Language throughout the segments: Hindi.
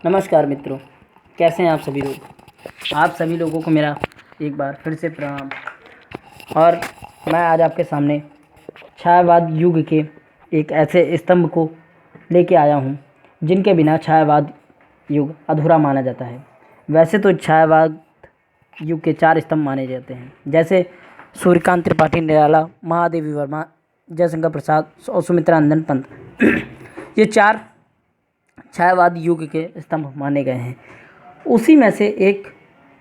नमस्कार मित्रों, कैसे हैं आप सभी लोग। आप सभी लोगों को मेरा एक बार फिर से प्रणाम। और मैं आज आपके सामने छायावाद युग के एक ऐसे स्तंभ को लेके आया हूँ जिनके बिना छायावाद युग अधूरा माना जाता है। वैसे तो छायावाद युग के 4 स्तंभ माने जाते हैं, जैसे सूर्यकांत त्रिपाठी निराला, महादेवी वर्मा, जयशंकर प्रसाद और सुमित्रा नंदन पंत। ये 4 छायावाद युग के स्तंभ माने गए हैं। उसी में से एक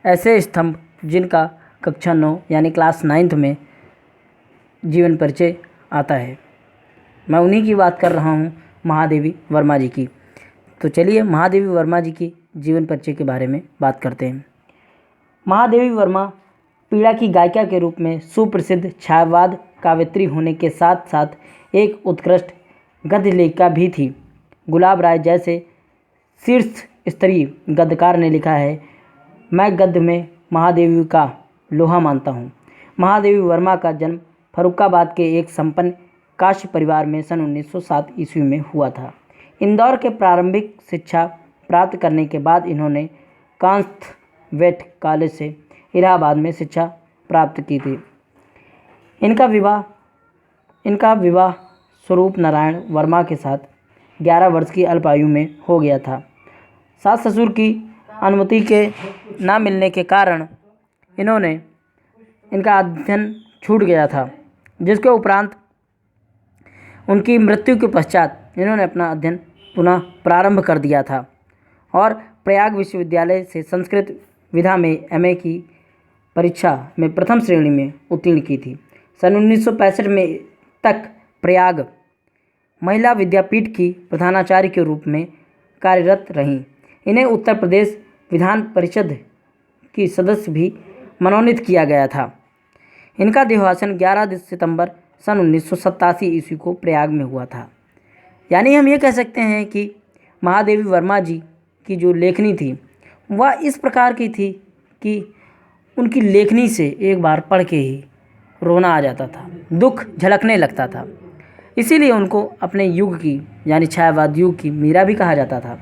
ऐसे स्तंभ जिनका कक्षा 9 यानी क्लास 9th में जीवन परिचय आता है, मैं उन्हीं की बात कर रहा हूँ, महादेवी वर्मा जी की। तो चलिए महादेवी वर्मा जी की जीवन परिचय के बारे में बात करते हैं। महादेवी वर्मा पीड़ा की गायिका के रूप में सुप्रसिद्ध छायावाद काव्यत्री होने के साथ साथ एक उत्कृष्ट गद्य लेखिका भी थी। गुलाब राय जैसे शीर्ष स्तरीय गद्यकार ने लिखा है, मैं गद्य में महादेवी का लोहा मानता हूँ। महादेवी वर्मा का जन्म फर्रुखाबाद के एक संपन्न काश्य परिवार में सन 1907 ईस्वी में हुआ था। इंदौर के प्रारंभिक शिक्षा प्राप्त करने के बाद इन्होंने कांस्थवेट कॉलेज से इलाहाबाद में शिक्षा प्राप्त की थी। इनका विवाह स्वरूप नारायण वर्मा के साथ 11 वर्ष की अल्प आयु में हो गया था। सास ससुर की अनुमति के ना मिलने के कारण इनका अध्ययन छूट गया था, जिसके उपरांत उनकी मृत्यु के पश्चात इन्होंने अपना अध्ययन पुनः प्रारंभ कर दिया था और प्रयाग विश्वविद्यालय से संस्कृत विधा में एमए की परीक्षा में प्रथम श्रेणी में उत्तीर्ण की थी। सन 1965 में तक प्रयाग महिला विद्यापीठ की प्रधानाचार्य के रूप में कार्यरत रहीं। इन्हें उत्तर प्रदेश विधान परिषद की सदस्य भी मनोनीत किया गया था। इनका देहावसान 11 सितंबर सन 1987 ईस्वी को प्रयाग में हुआ था। यानी हम ये कह सकते हैं कि महादेवी वर्मा जी की जो लेखनी थी वह इस प्रकार की थी कि उनकी लेखनी से एक बार पढ़ के ही रोना आ जाता था, दुख झलकने लगता था। इसीलिए उनको अपने युग की यानी छायावाद युग की मीरा भी कहा जाता था।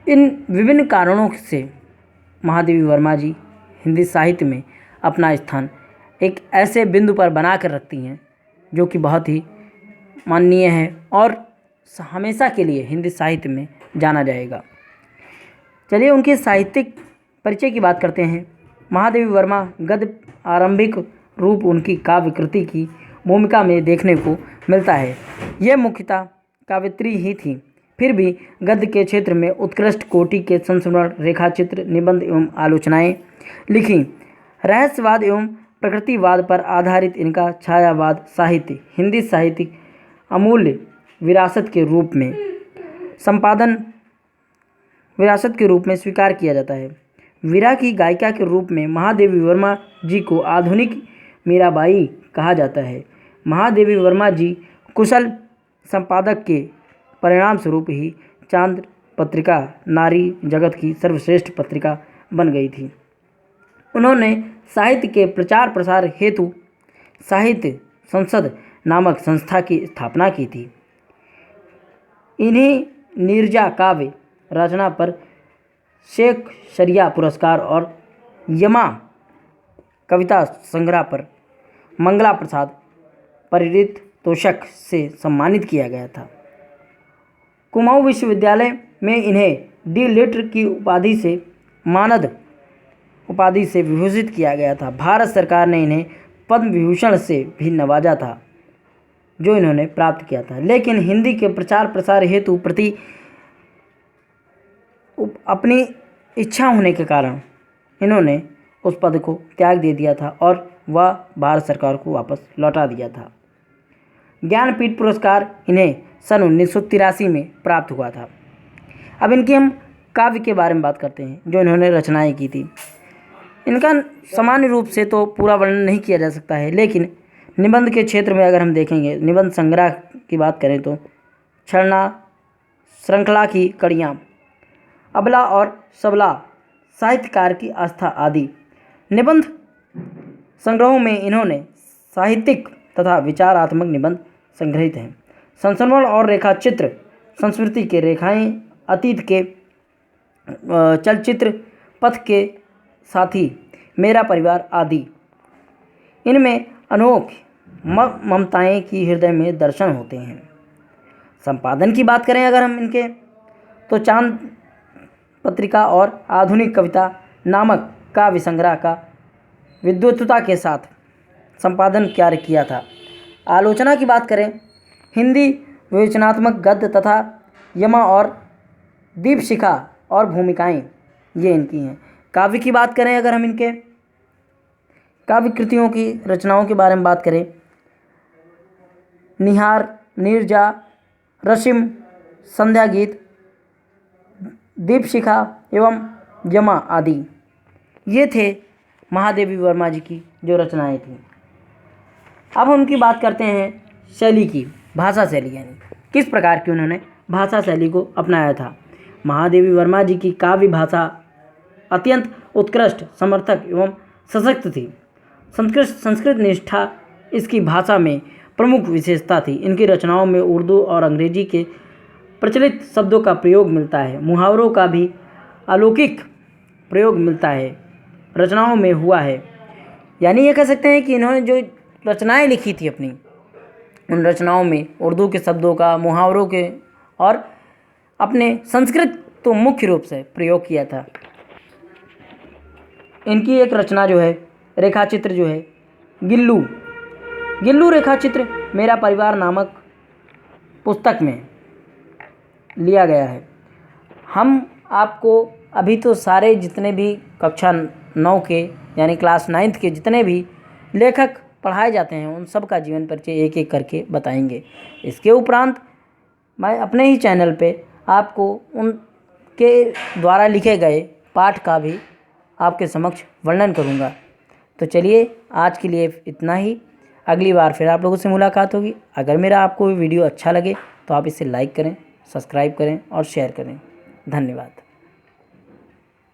इन विभिन्न कारणों से महादेवी वर्मा जी हिंदी साहित्य में अपना स्थान एक ऐसे बिंदु पर बना कर रखती हैं जो कि बहुत ही माननीय है और हमेशा के लिए हिंदी साहित्य में जाना जाएगा। चलिए उनके साहित्यिक परिचय की बात करते हैं। महादेवी वर्मा गद्य आरंभिक रूप उनकी काव्य कृति की भूमिका में देखने को मिलता है। यह मुख्यतः काव्यत्री ही थी, फिर भी गद्य के क्षेत्र में उत्कृष्ट कोटि के संस्मरण, रेखाचित्र, निबंध एवं आलोचनाएं लिखी। रहस्यवाद एवं प्रकृतिवाद पर आधारित इनका छायावाद साहित्य हिंदी साहित्य अमूल्य विरासत के रूप में स्वीकार किया जाता है। वीरा की गायिका के रूप में महादेवी वर्मा जी को आधुनिक मीराबाई कहा जाता है। महादेवी वर्मा जी कुशल संपादक के परिणाम स्वरूप ही चांद पत्रिका नारी जगत की सर्वश्रेष्ठ पत्रिका बन गई थी। उन्होंने साहित्य के प्रचार प्रसार हेतु साहित्य संसद नामक संस्था की स्थापना की थी। इन्हीं नीरजा काव्य रचना पर शेख शरिया पुरस्कार और यमा कविता संग्रह पर मंगला प्रसाद पारितोषिक से सम्मानित किया गया था। कुमाऊं विश्वविद्यालय में इन्हें डी लिट्र की उपाधि से मानद उपाधि से विभूषित किया गया था। भारत सरकार ने इन्हें पद्म विभूषण से भी नवाजा था जो इन्होंने प्राप्त किया था, लेकिन हिंदी के प्रचार प्रसार हेतु प्रति अपनी इच्छा होने के कारण इन्होंने उस पद को त्याग दे दिया था और वह भारत सरकार को वापस लौटा दिया था। ज्ञानपीठ पुरस्कार इन्हें सन 1983 में प्राप्त हुआ था। अब इनकी हम काव्य के बारे में बात करते हैं जो इन्होंने रचनाएं की थी। इनका सामान्य रूप से तो पूरा वर्णन नहीं किया जा सकता है, लेकिन निबंध के क्षेत्र में अगर हम देखेंगे, निबंध संग्रह की बात करें तो छड़ना, श्रृंखला की कड़ियाँ, अबला और सबला, साहित्यकार की आस्था आदि निबंध संग्रहों में इन्होंने साहित्यिक तथा विचारात्मक निबंध संग्रहित हैं। संस्मरण और रेखाचित्र संस्कृति के रेखाएं, अतीत के चलचित्र पथ के साथी, मेरा परिवार आदि। इनमें अनोखी ममताएं की हृदय में दर्शन होते हैं। संपादन की बात करें अगर हम इनके, तो चांद पत्रिका और आधुनिक कविता नामक काव्य संग्रह का विद्वत्ता के साथ संपादन कार्य किया था। आलोचना की बात करें, हिंदी विवेचनात्मक गद्य तथा यमा और दीपशिखा और भूमिकाएं ये इनकी हैं। काव्य की बात करें अगर हम इनके, काव्य कृतियों की रचनाओं के बारे में बात करें, निहार, नीरजा, रशिम, संध्या गीत, दीपशिखा एवं यमा आदि, ये थे महादेवी वर्मा जी की जो रचनाएं थीं। अब हम उनकी बात करते हैं शैली की, भाषा शैली, यानी किस प्रकार की उन्होंने भाषा शैली को अपनाया था। महादेवी वर्मा जी की काव्य भाषा अत्यंत उत्कृष्ट, समर्थक एवं सशक्त थी। संस्कृत निष्ठा इसकी भाषा में प्रमुख विशेषता थी। इनकी रचनाओं में उर्दू और अंग्रेजी के प्रचलित शब्दों का प्रयोग मिलता है, मुहावरों का भी अलौकिक प्रयोग मिलता है, रचनाओं में हुआ है। यानी ये कह सकते हैं कि इन्होंने जो रचनाएं लिखी थी अपनी, उन रचनाओं में उर्दू के शब्दों का, मुहावरों के और अपने संस्कृत तो मुख्य रूप से प्रयोग किया था। इनकी एक रचना जो है, रेखाचित्र जो है, गिल्लू रेखाचित्र मेरा परिवार नामक पुस्तक में लिया गया है। हम आपको अभी तो सारे जितने भी कक्षा 9 के यानी क्लास 9th के जितने भी लेखक पढ़ाए जाते हैं उन सब का जीवन परिचय एक एक करके बताएंगे। इसके उपरांत मैं अपने ही चैनल पे आपको उनके द्वारा लिखे गए पाठ का भी आपके समक्ष वर्णन करूँगा। तो चलिए आज के लिए इतना ही। अगली बार फिर आप लोगों से मुलाकात होगी। अगर मेरा आपको वीडियो अच्छा लगे तो आप इसे लाइक करें, सब्सक्राइब करें और शेयर करें। धन्यवाद।